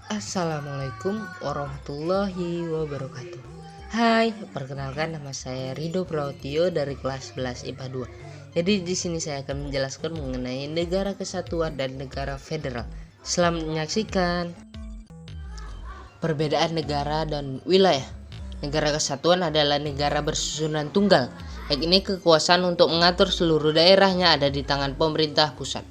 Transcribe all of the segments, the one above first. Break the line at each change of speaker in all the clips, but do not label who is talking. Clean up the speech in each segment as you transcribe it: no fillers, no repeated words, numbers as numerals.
Assalamualaikum warahmatullahi wabarakatuh. Hai, perkenalkan nama saya Rido Praotio dari kelas 11 IPA 2. Jadi di sini saya akan menjelaskan mengenai negara kesatuan dan negara federal. Selamat menyaksikan. Perbedaan negara dan wilayah. Negara kesatuan adalah negara bersusunan tunggal, yakni kekuasaan untuk mengatur seluruh daerahnya ada di tangan pemerintah pusat.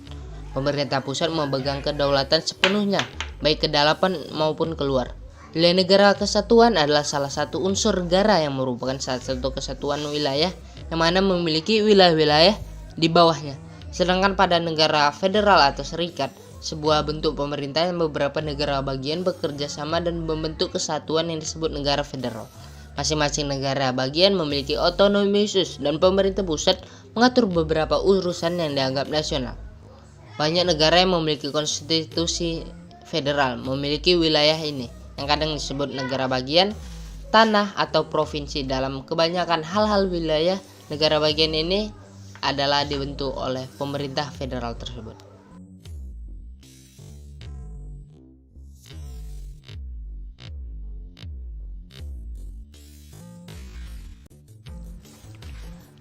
Pemerintah pusat memegang kedaulatan sepenuhnya, baik ke dalam maupun keluar. Wilayah negara kesatuan adalah salah satu unsur negara yang merupakan salah satu kesatuan wilayah yang mana memiliki wilayah-wilayah di bawahnya. Sedangkan pada negara federal atau serikat, sebuah bentuk pemerintah yang beberapa negara bagian bekerja sama dan membentuk kesatuan yang disebut negara federal. Masing-masing negara bagian memiliki otonomi khusus dan pemerintah pusat mengatur beberapa urusan yang dianggap nasional. Banyak negara yang memiliki konstitusi federal memiliki wilayah ini, yang kadang disebut negara bagian, tanah, atau provinsi. Dalam kebanyakan hal-hal wilayah, negara bagian ini adalah dibentuk oleh pemerintah federal tersebut.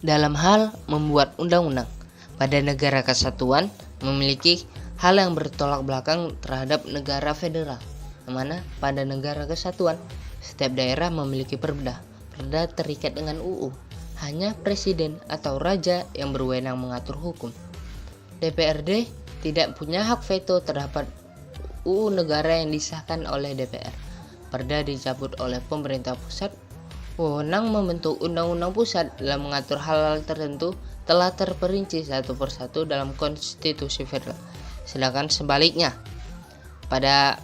Dalam hal membuat undang-undang, pada negara kesatuan memiliki hal yang bertolak belakang terhadap negara federal, yang mana pada negara kesatuan setiap daerah memiliki perda. Perda terikat dengan UU. Hanya presiden atau raja yang berwenang mengatur hukum. DPRD tidak punya hak veto terhadap UU negara yang disahkan oleh DPR. Perda dicabut oleh pemerintah pusat. Wewenang membentuk undang-undang pusat dalam mengatur hal-hal tertentu telah terperinci satu persatu dalam konstitusi federal. Sedangkan sebaliknya, pada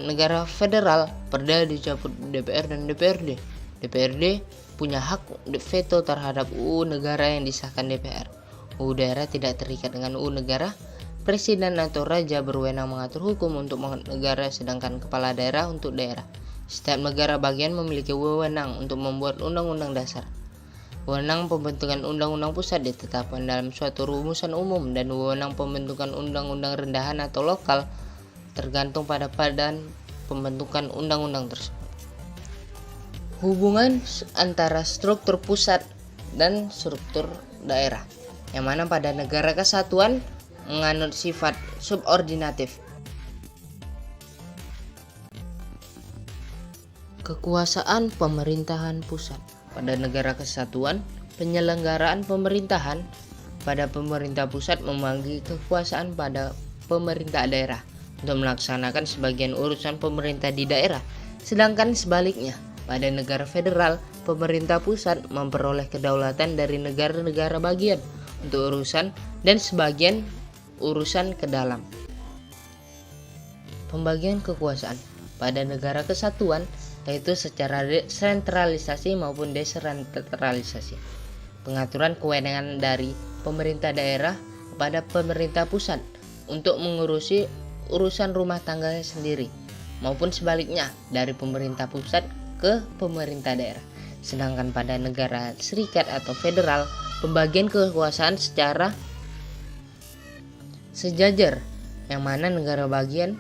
negara federal, perda dicabut DPR dan DPRD. DPRD punya hak veto terhadap UU negara yang disahkan DPR. UU daerah tidak terikat dengan UU negara. Presiden atau raja berwenang mengatur hukum untuk negara, sedangkan kepala daerah untuk daerah. Setiap negara bagian memiliki wewenang untuk membuat undang-undang dasar. Wewenang pembentukan undang-undang pusat ditetapkan dalam suatu rumusan umum, dan wewenang pembentukan undang-undang rendahan atau lokal tergantung pada badan pembentukan undang-undang tersebut. Hubungan antara struktur pusat dan struktur daerah, yang mana pada negara kesatuan menganut sifat subordinatif. Kekuasaan pemerintahan pusat. Pada negara kesatuan, penyelenggaraan pemerintahan pada pemerintah pusat membagi kekuasaan pada pemerintah daerah untuk melaksanakan sebagian urusan pemerintah di daerah. Sedangkan sebaliknya, pada negara federal, pemerintah pusat memperoleh kedaulatan dari negara-negara bagian untuk urusan dan sebagian urusan ke dalam. Pembagian kekuasaan pada negara kesatuan yaitu secara sentralisasi maupun desentralisasi. Pengaturan kewenangan dari pemerintah daerah kepada pemerintah pusat untuk mengurusi urusan rumah tangganya sendiri, maupun sebaliknya dari pemerintah pusat ke pemerintah daerah. Sedangkan pada negara serikat atau federal, pembagian kekuasaan secara sejajar, yang mana negara bagian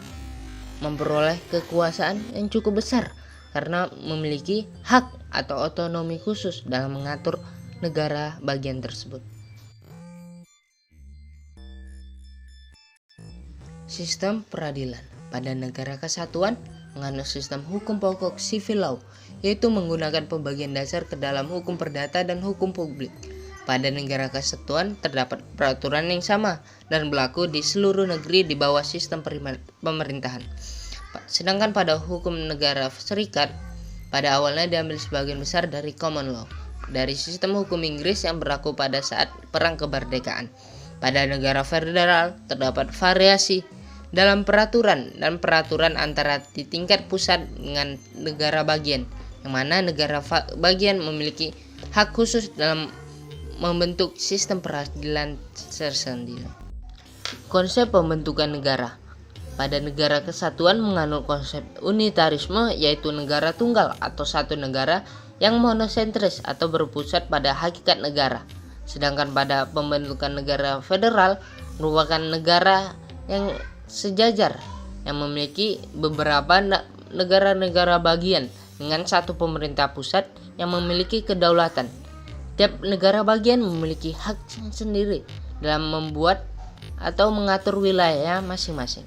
memperoleh kekuasaan yang cukup besar karena memiliki hak atau otonomi khusus dalam mengatur negara bagian tersebut. Sistem peradilan pada negara kesatuan menganut sistem hukum pokok civil law, yaitu menggunakan pembagian dasar ke dalam hukum perdata dan hukum publik. Pada negara kesatuan terdapat peraturan yang sama dan berlaku di seluruh negeri di bawah sistem pemerintahan. Sedangkan pada hukum negara serikat, pada awalnya diambil sebagian besar dari common law, dari sistem hukum Inggris yang berlaku pada saat perang kemerdekaan. Pada negara federal terdapat variasi dalam peraturan dan peraturan antara di tingkat pusat dengan negara bagian, yang mana negara bagian memiliki hak khusus dalam membentuk sistem peradilan tersendiri. Konsep pembentukan negara. Pada negara kesatuan menganut konsep unitarisme, yaitu negara tunggal atau satu negara yang monosentris atau berpusat pada hakikat negara. Sedangkan pada pembentukan negara federal merupakan negara yang sejajar yang memiliki beberapa negara-negara bagian dengan satu pemerintah pusat yang memiliki kedaulatan. Tiap negara bagian memiliki hak sendiri dalam membuat atau mengatur wilayah masing-masing.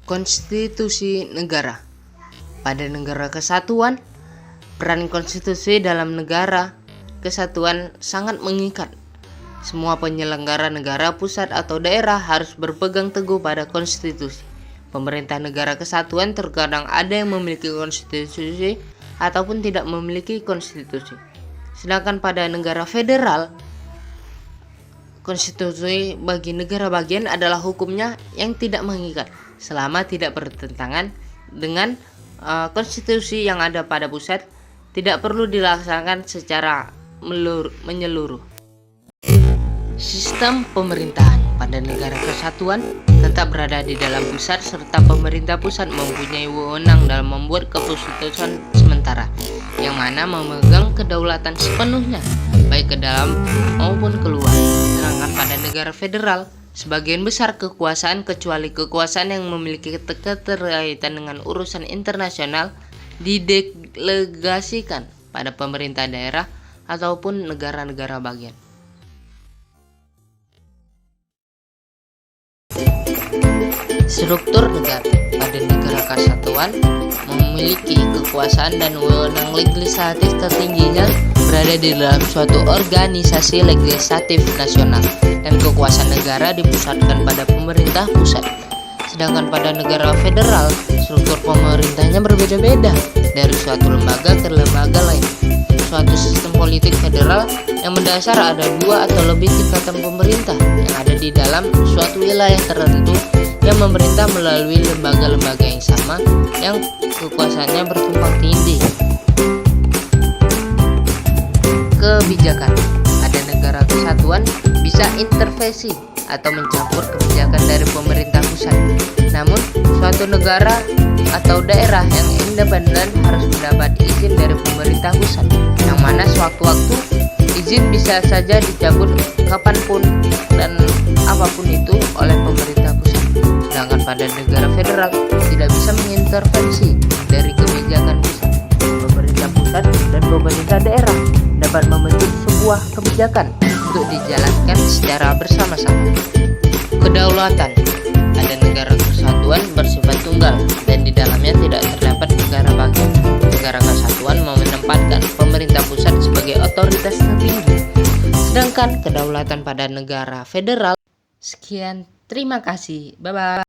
Konstitusi negara. Pada negara kesatuan, peran konstitusi dalam negara kesatuan sangat mengikat. Semua penyelenggara negara pusat atau daerah harus berpegang teguh pada konstitusi. Pemerintah negara kesatuan terkadang ada yang memiliki konstitusi ataupun tidak memiliki konstitusi. Sedangkan pada negara federal, konstitusi bagi negara bagian adalah hukumnya yang tidak mengikat selama tidak bertentangan dengan konstitusi yang ada pada pusat, tidak perlu dilaksanakan secara menyeluruh. Sistem pemerintahan pada negara kesatuan tetap berada di dalam pusat, serta pemerintah pusat mempunyai wewenang dalam membuat keputusan sementara yang mana memegang kedaulatan sepenuhnya baik ke dalam maupun keluar. Sedangkan pada negara federal, sebagian besar kekuasaan kecuali kekuasaan yang memiliki keterkaitan dengan urusan internasional didelegasikan pada pemerintah daerah ataupun negara-negara bagian. Struktur negara pada negara kesatuan memiliki kekuasaan dan wewenang legislatif tertingginya berada di dalam suatu organisasi legislatif nasional, dan kekuasaan negara dipusatkan pada pemerintah pusat. Sedangkan pada negara federal, struktur pemerintahnya berbeda-beda dari suatu lembaga ke lembaga lain. Suatu sistem politik federal yang mendasar ada 2 atau lebih tingkatan pemerintah yang ada di dalam suatu wilayah tertentu yang memerintah melalui lembaga-lembaga yang sama yang kekuasaannya bertumpang tindih. Kebijakan pada negara kesatuan bisa intervensi atau mencampur kebijakan dari pemerintah pusat. Namun, suatu negara atau daerah yang independen harus mendapat izin dari pemerintah pusat, yang mana sewaktu-waktu izin bisa saja dicabut kapanpun dan apapun itu oleh pemerintah pusat. Sedangkan pada negara federal tidak bisa mengintervensi dari kebijakan pusat. Pemerintah pusat dan pemerintah daerah dapat membentuk sebuah kebijakan untuk dijalankan secara bersama-sama. Kedaulatan pada negara kesatuan bersifat tunggal dan di dalamnya tidak terdapat negara bagian. Negara kesatuan menempatkan pemerintah pusat sebagai otoritas tertinggi, sedangkan kedaulatan pada negara federal. Sekian, terima kasih, bye bye.